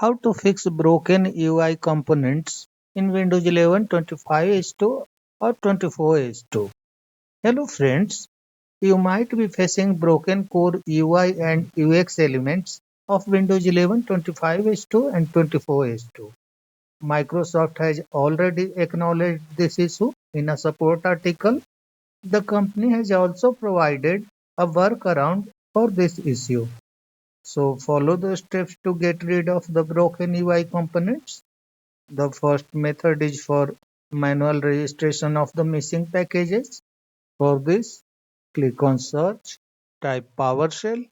How to fix broken UI components in Windows 11 25/2 or 24/2. Hello friends, you might be facing broken core UI and UX elements of Windows 11 25/2 and 24/2. Microsoft has already acknowledged this issue in a support article. The company has also provided a workaround for this issue. So follow the steps to get rid of the broken UI components. The first method is for manual registration of the missing packages. For this, click on Search, type PowerShell,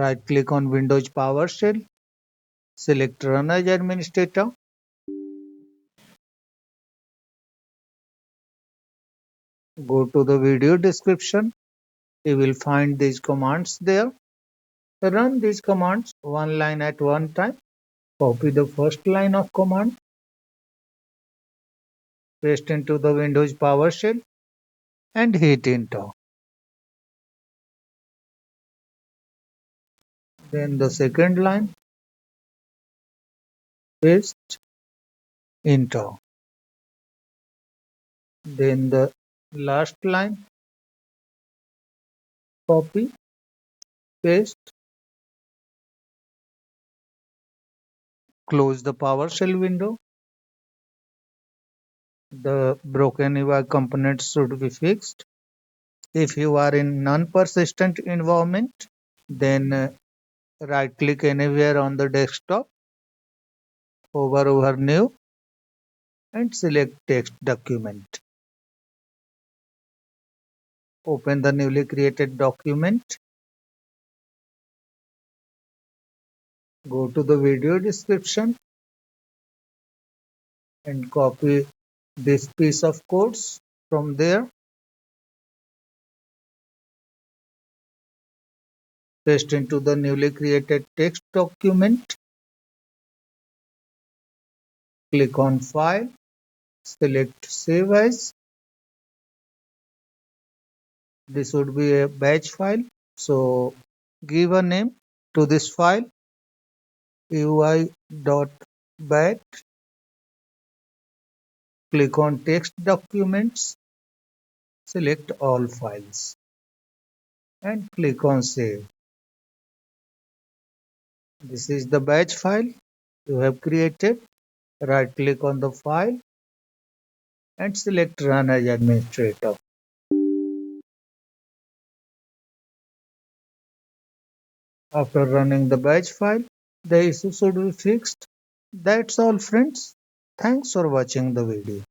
right-click on Windows PowerShell, select Run as Administrator. Go to the video description. You will find these commands there. Run these commands one line at one time. Copy the first line of command, paste into the Windows PowerShell and hit enter. Then the second line, paste, enter. Then the last line, copy, paste, close the PowerShell window. The broken UI components should be fixed. If you are in non-persistent environment, then right-click anywhere on the desktop, hover over New, and select Text Document. Open the newly created document. Go to the video description and copy this piece of codes from there. Paste into the newly created text document. Click on File, select Save As. This would be a batch file, so give a name to this file, ui.bat. Click on Text Documents, select All Files, and click on Save. This is the batch file you have created. Right-click on the file and select Run as Administrator. After running the batch file, the issue should be fixed. That's all friends. Thanks for watching the video.